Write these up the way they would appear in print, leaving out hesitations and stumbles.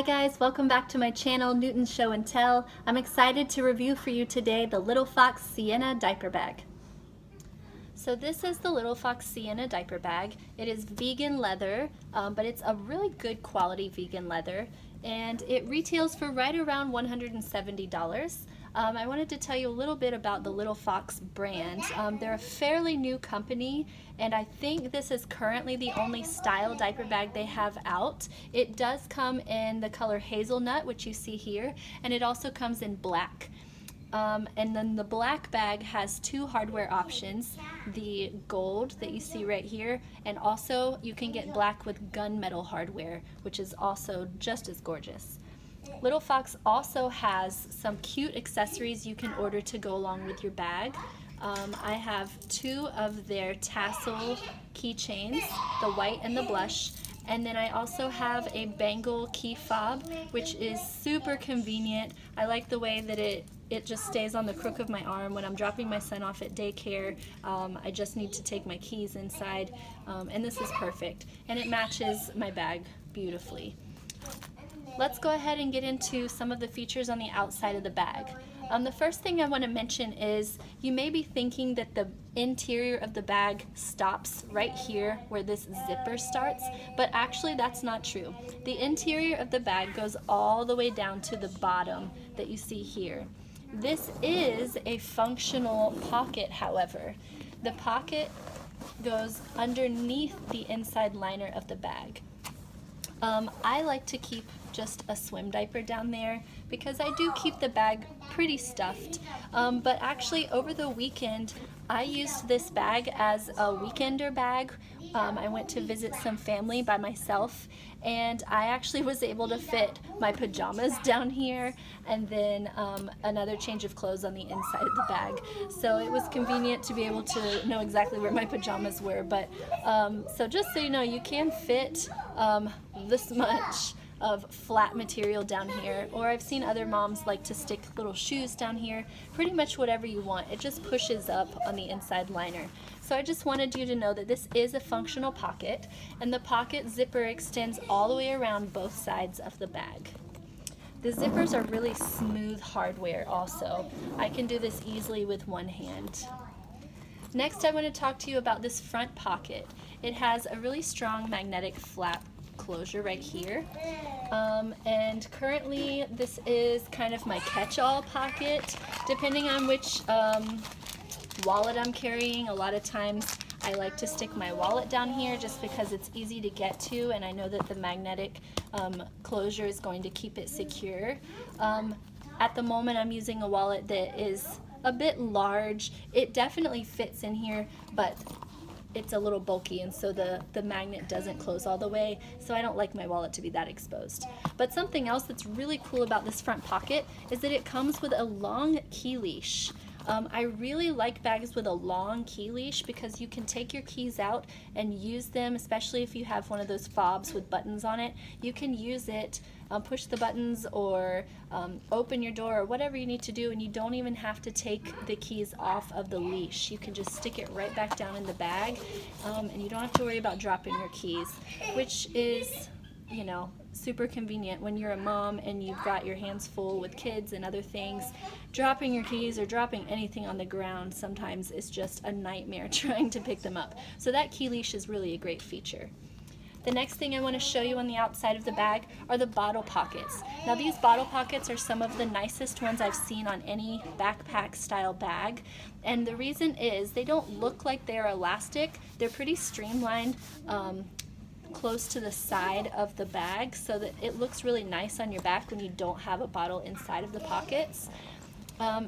Hi guys, welcome back to my channel, Newton's Show and Tell. I'm excited to review for you today the Little Fox Sienna Diaper Bag. So this is the Little Fox Sienna Diaper Bag. It is vegan leather, but it's a really good quality vegan leather, and it retails for right around $170. I wanted to tell you a little bit about the Little Fox brand. They're a fairly new company, and I think this is currently the only style diaper bag they have out. It does come in the color Hazelnut, which you see here, and it also comes in black. And then the black bag has two hardware options, the gold that you see right here, and also you can get black with gunmetal hardware, which is also just as gorgeous. Little Fox also has some cute accessories you can order to go along with your bag. I have two of their tassel keychains, the white and the blush. And then I also have a bangle key fob, which is super convenient. I like the way that it just stays on the crook of my arm when I'm dropping my son off at daycare. I just need to take my keys inside, and this is perfect. And it matches my bag beautifully. Let's go ahead and get into some of the features on the outside of the bag. The first thing I want to mention is you may be thinking that the interior of the bag stops right here where this zipper starts, but actually that's not true. The interior of the bag goes all the way down to the bottom that you see here. This is a functional pocket, however. The pocket goes underneath the inside liner of the bag. I like to keep just a swim diaper down there because I do keep the bag pretty stuffed, but actually over the weekend I used this bag as a weekender bag. I went to visit some family by myself, and I actually was able to fit my pajamas down here and then another change of clothes on the inside of the bag. So it was convenient to be able to know exactly where my pajamas were. But so just so you know, you can fit this much of flat material down here, or I've seen other moms like to stick little shoes down here. Pretty much whatever you want. It just pushes up on the inside liner. So I just wanted you to know that this is a functional pocket, and the pocket zipper extends all the way around both sides of the bag. The zippers are really smooth hardware also. I can do this easily with one hand. Next, I want to talk to you about this front pocket. It has a really strong magnetic flap closure right here, and currently this is kind of my catch-all pocket depending on which wallet I'm carrying. A lot of times I like to stick my wallet down here just because it's easy to get to, and I know that the magnetic closure is going to keep it secure. At the moment I'm using a wallet that is a bit large. It definitely fits in here, but it's a little bulky, and so the magnet doesn't close all the way, so I don't like my wallet to be that exposed. But something else that's really cool about this front pocket is that it comes with a long key leash. I really like bags with a long key leash because you can take your keys out and use them, especially if you have one of those fobs with buttons on it. You can use it, push the buttons, or open your door, or whatever you need to do, and you don't even have to take the keys off of the leash. You can just stick it right back down in the bag, and you don't have to worry about dropping your keys, which is, you know, super convenient when you're a mom and you've got your hands full with kids and other things. Dropping your keys or dropping anything on the ground sometimes is just a nightmare trying to pick them up. So that key leash is really a great feature. The next thing I want to show you on the outside of the bag are the bottle pockets. Now these bottle pockets are some of the nicest ones I've seen on any backpack style bag, and the reason is they don't look like they're elastic. They're pretty streamlined close to the side of the bag so that it looks really nice on your back when you don't have a bottle inside of the pockets.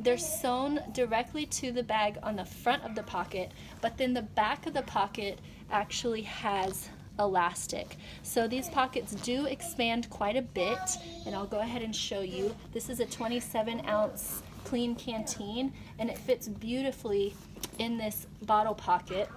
They're sewn directly to the bag on the front of the pocket, but then the back of the pocket actually has elastic. So these pockets do expand quite a bit, and I'll go ahead and show you. This is a 27-ounce clean canteen, and it fits beautifully in this bottle pocket.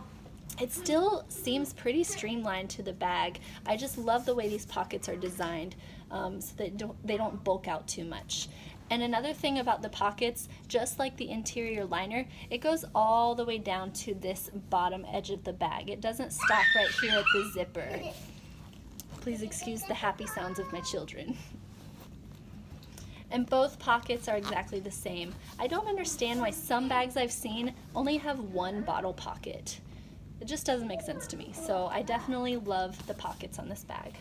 It still seems pretty streamlined to the bag. I just love the way these pockets are designed, so that they don't bulk out too much. And another thing about the pockets, just like the interior liner, it goes all the way down to this bottom edge of the bag. It doesn't stop right here at the zipper. Please excuse the happy sounds of my children. and both pockets are exactly the same. I don't understand why some bags I've seen only have one bottle pocket. It just doesn't make sense to me. So I definitely love the pockets on this bag.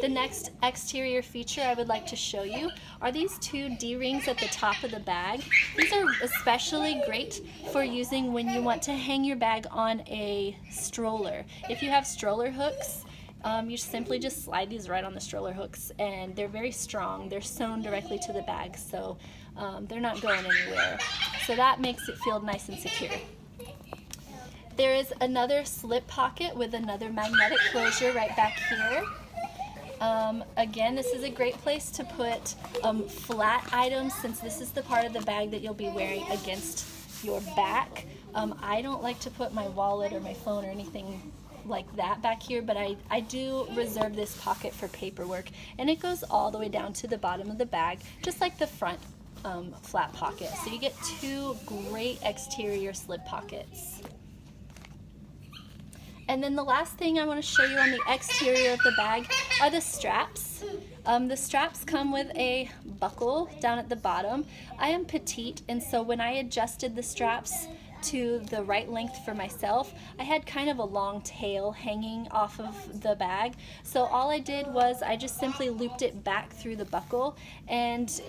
The next exterior feature I would like to show you are these two D-rings at the top of the bag. These are especially great for using when you want to hang your bag on a stroller. If you have stroller hooks, you simply just slide these right on the stroller hooks, and they're very strong. They're sewn directly to the bag, so they're not going anywhere. So that makes it feel nice and secure. There is another slip pocket with another magnetic closure right back here. Again, this is a great place to put flat items, since this is the part of the bag that you'll be wearing against your back. I don't like to put my wallet or my phone or anything like that back here, but I do reserve this pocket for paperwork, and it goes all the way down to the bottom of the bag, just like the front flat pocket. So you get two great exterior slip pockets. And then the last thing I want to show you on the exterior of the bag are the straps. The straps come with a buckle down at the bottom. I am petite, and so when I adjusted the straps to the right length for myself, I had kind of a long tail hanging off of the bag. So all I did was I just simply looped it back through the buckle, and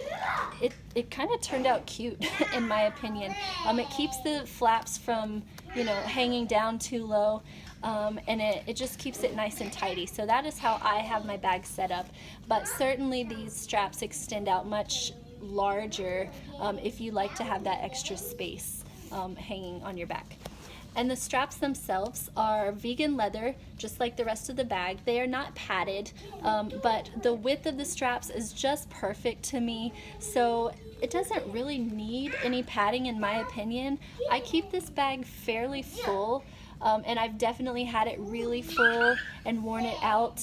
it kind of turned out cute in my opinion. It keeps the flaps from, you know, hanging down too low. And it just keeps it nice and tidy. So that is how I have my bag set up. But certainly these straps extend out much larger if you like to have that extra space hanging on your back. And the straps themselves are vegan leather, just like the rest of the bag. They are not padded, but the width of the straps is just perfect to me. So it doesn't really need any padding in my opinion. I keep this bag fairly full. And I've definitely had it really full and worn it out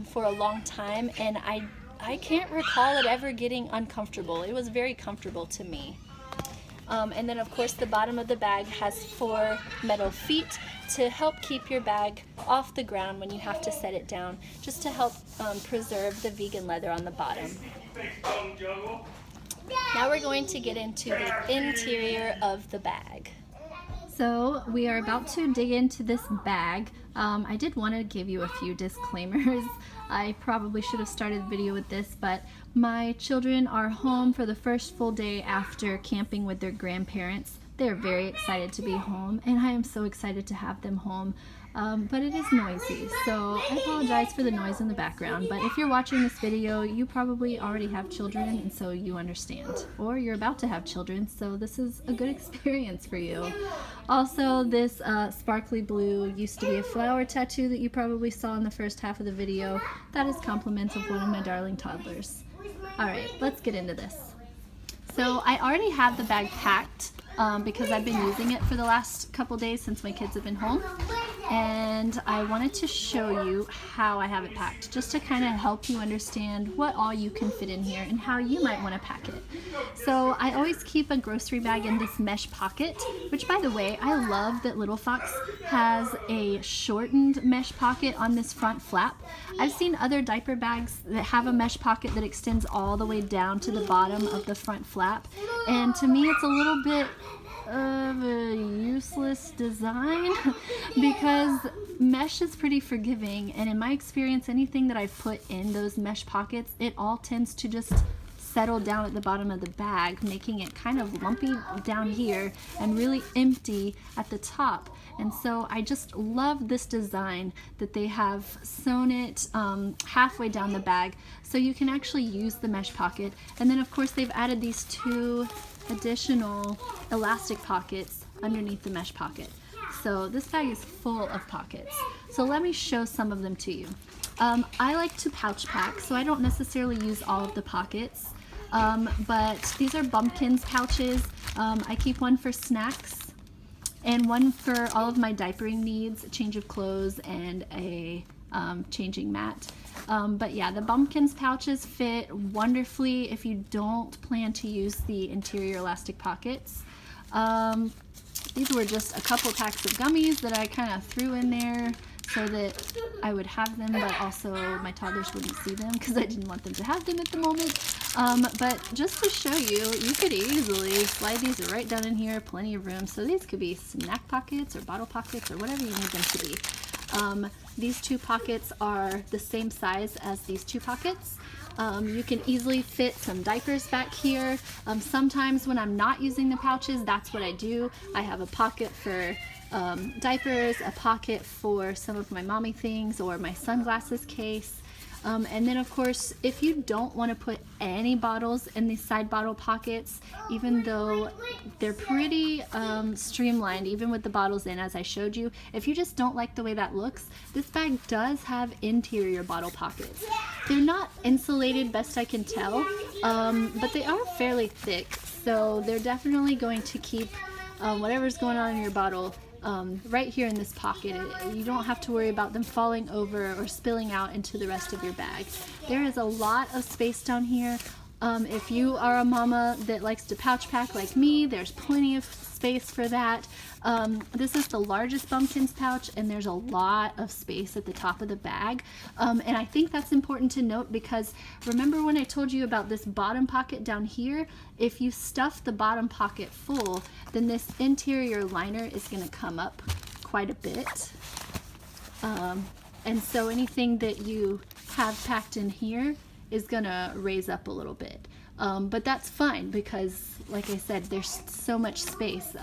for a long time, and I can't recall it ever getting uncomfortable. It was very comfortable to me. And then of course the bottom of the bag has 4 metal feet to help keep your bag off the ground when you have to set it down, just to help preserve the vegan leather on the bottom. Now we're going to get into the interior of the bag. So we are about to dig into this bag. I did want to give you a few disclaimers. I probably should have started the video with this, but my children are home for the first full day after camping with their grandparents. They're very excited to be home, and I am so excited to have them home. But it is noisy, so I apologize for the noise in the background. But if you're watching this video, you probably already have children, and so you understand. Or you're about to have children, so this is a good experience for you. Also, this sparkly blue used to be a flower tattoo that you probably saw in the first half of the video. That is compliments of one of my darling toddlers. Alright, let's get into this. So I already have the bag packed because I've been using it for the last couple days since my kids have been home. And I wanted to show you how I have it packed, just to kind of help you understand what all you can fit in here and how you might want to pack it. So I always keep a grocery bag in this mesh pocket, which by the way, I love that Little Fox has a shortened mesh pocket on this front flap. I've seen other diaper bags that have a mesh pocket that extends all the way down to the bottom of the front flap, and to me it's a little bit of a useless design because mesh is pretty forgiving, and in my experience anything that I've put in those mesh pockets, it all tends to just settle down at the bottom of the bag, making it kind of lumpy down here and really empty at the top. And so I just love this design that they have sewn it halfway down the bag so you can actually use the mesh pocket. And then of course they've added these 2 additional elastic pockets underneath the mesh pocket. So this bag is full of pockets. So let me show some of them to you. I like to pouch pack, so I don't necessarily use all of the pockets, but these are bumpkins pouches. I keep one for snacks and one for all of my diapering needs, a change of clothes and a changing mat. But yeah, the bumpkins pouches fit wonderfully if you don't plan to use the interior elastic pockets. These were just a couple packs of gummies that I kind of threw in there so that I would have them, but also my toddlers wouldn't see them because I didn't want them to have them at the moment. But just to show you, you could easily slide these right down in here, plenty of room. So these could be snack pockets or bottle pockets or whatever you need them to be. These two pockets are the same size as these two pockets. You can easily fit some diapers back here. Sometimes when I'm not using the pouches, that's what I do. I have a pocket for diapers, a pocket for some of my mommy things or my sunglasses case. And then of course, if you don't want to put any bottles in these side bottle pockets, even though they're pretty streamlined, even with the bottles in as I showed you, if you just don't like the way that looks, this bag does have interior bottle pockets. They're not insulated, best I can tell, but they are fairly thick, so they're definitely going to keep whatever's going on in your bottle right here in this pocket. You don't have to worry about them falling over or spilling out into the rest of your bag. There is a lot of space down here. If you are a mama that likes to pouch pack like me, there's plenty of space for that. This is the largest Bumpkins pouch, and there's a lot of space at the top of the bag. And I think that's important to note because remember when I told you about this bottom pocket down here? If you stuff the bottom pocket full, then this interior liner is going to come up quite a bit. And so anything that you have packed in here is going to raise up a little bit. But that's fine because, like I said, there's so much space.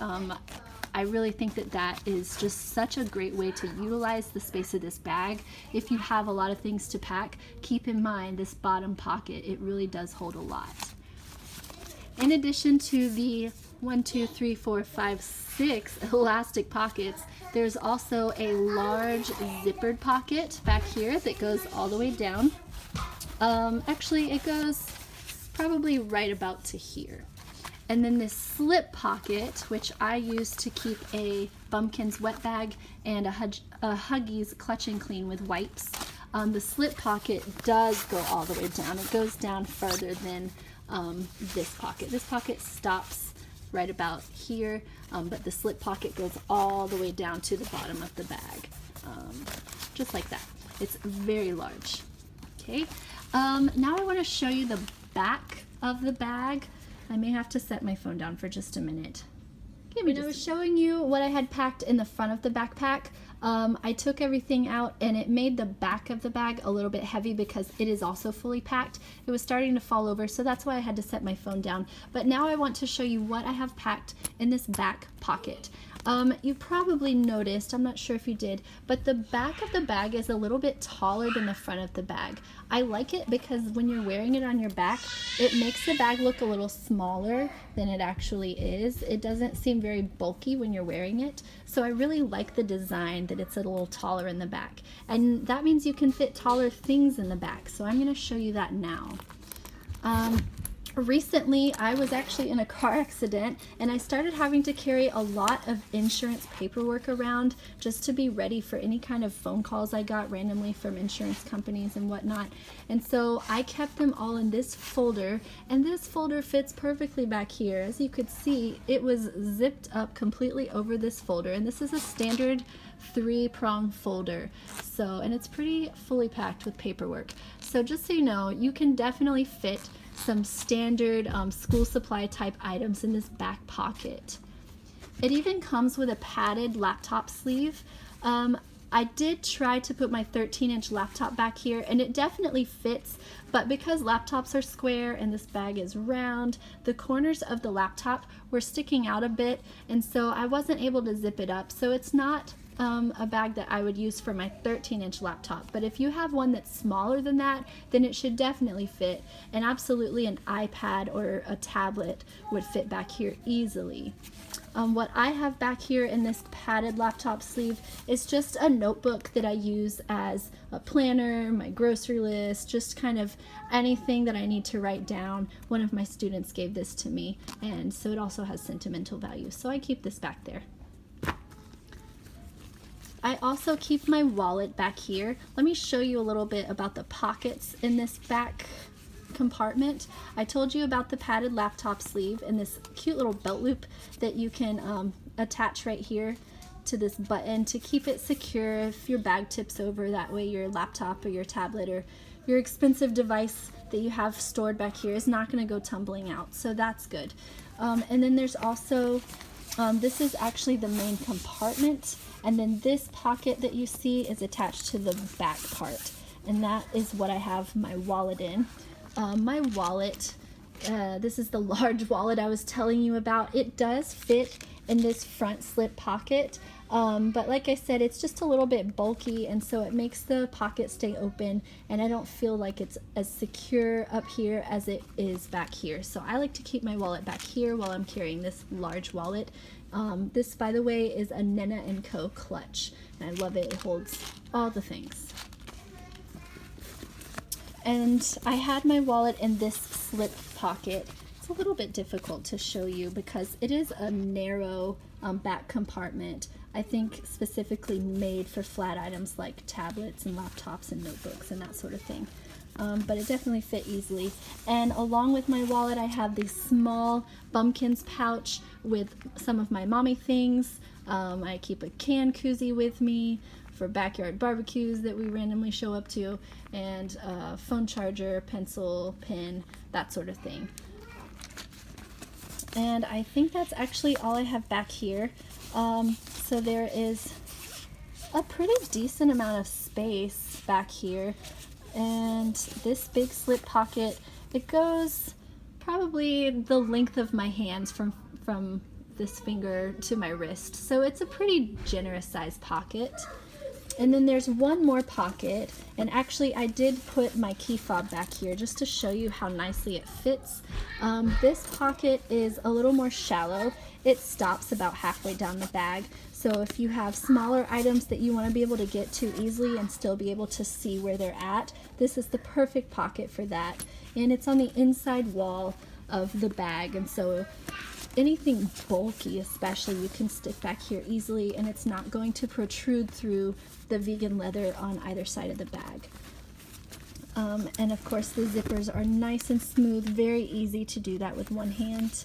I really think that that is just such a great way to utilize the space of this bag. If you have a lot of things to pack, keep in mind this bottom pocket. It really does hold a lot. In addition to the 1, 2, 3, 4, 5, 6 elastic pockets, there's also a large zippered pocket back here that goes all the way down. Actually, it goes probably right about to here. And then this slip pocket, which I use to keep a Bumpkins wet bag and a Huggies Clutch and Clean with wipes. The slip pocket does go all the way down. It goes down further than this pocket. This pocket stops right about here, but the slip pocket goes all the way down to the bottom of the bag, just like that. It's very large. Okay, now I want to show you the back of the bag. I may have to set my phone down for just a minute. When I was showing you what I had packed in the front of the backpack, I took everything out and it made the back of the bag a little bit heavy because it is also fully packed. It was starting to fall over, so that's why I had to set my phone down. But now I want to show you what I have packed in this back pocket. You probably noticed, I'm not sure if you did, but the back of the bag is a little bit taller than the front of the bag. I like it because when you're wearing it on your back, it makes the bag look a little smaller than it actually is. It doesn't seem very bulky when you're wearing it. So I really like the design that it's a little taller in the back. And that means you can fit taller things in the back. So I'm going to show you that now. Recently, I was actually in a car accident and I started having to carry a lot of insurance paperwork around just to be ready for any kind of phone calls I got randomly from insurance companies and whatnot. And so I kept them all in this folder, and this folder fits perfectly back here. As you could see, it was zipped up completely over this folder, and this is a standard 3-prong folder. So, and it's pretty fully packed with paperwork. So just so you know, you can definitely fit some standard school supply type items in this back pocket. It even comes with a padded laptop sleeve. I did try to put my 13-inch laptop back here and it definitely fits, but because laptops are square and this bag is round, the corners of the laptop were sticking out a bit, and so I wasn't able to zip it up. So it's not a bag that I would use for my 13-inch laptop, but if you have one that's smaller than that, then it should definitely fit, and absolutely an iPad or a tablet would fit back here easily. What I have back here in this padded laptop sleeve is just a notebook that I use as a planner, my grocery list, just kind of anything that I need to write down. One of my students gave this to me, and so it also has sentimental value, so I keep this back there. I also keep my wallet back here. Let me show you a little bit about the pockets in this back compartment. I told you about the padded laptop sleeve and this cute little belt loop that you can attach right here to this button to keep it secure if your bag tips over. That way your laptop or your tablet or your expensive device that you have stored back here is not going to go tumbling out, so that's good. And then there's also, this is actually the main compartment, and then this pocket that you see is attached to the back part, and that is what I have my wallet in. My wallet, this is the large wallet I was telling you about. It does fit in this front slip pocket, but like I said, it's just a little bit bulky, and so it makes the pocket stay open, and I don't feel like it's as secure up here as it is back here. So I like to keep my wallet back here while I'm carrying this large wallet. This, by the way, is a Nena & Co clutch, and I love it. It holds all the things. And I had my wallet in this slip pocket. It's a little bit difficult to show you because it is a narrow back compartment, I think specifically made for flat items like tablets and laptops and notebooks and that sort of thing. But it definitely fit easily. And along with my wallet, I have this small bumpkins pouch with some of my mommy things. I keep a can koozie with me for backyard barbecues that we randomly show up to, and phone charger, pencil, pen, that sort of thing. And I think that's actually all I have back here. So there is a pretty decent amount of space back here, and this big slip pocket, it goes probably the length of my hands from this finger to my wrist, so it's a pretty generous sized pocket. And then there's one more pocket, and actually I did put my key fob back here just to show you how nicely it fits. This pocket is a little more shallow. It stops about halfway down the bag, so if you have smaller items that you want to be able to get to easily and still be able to see where they're at, this is the perfect pocket for that. And it's on the inside wall of the bag, and so anything bulky especially you can stick back here easily, and it's not going to protrude through the vegan leather on either side of the bag. And of course the zippers are nice and smooth, very easy to do that with one hand.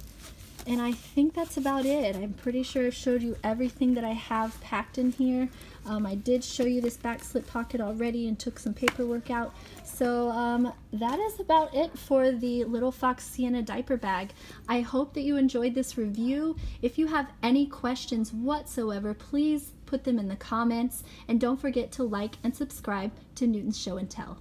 And I think that's about it. I'm pretty sure I've showed you everything that I have packed in here. I did show you this back slip pocket already and took some paperwork out. So that is about it for the Little Fox Sienna diaper bag. I hope that you enjoyed this review. If you have any questions whatsoever, please put them in the comments, and don't forget to like and subscribe to Newton's Show and Tell.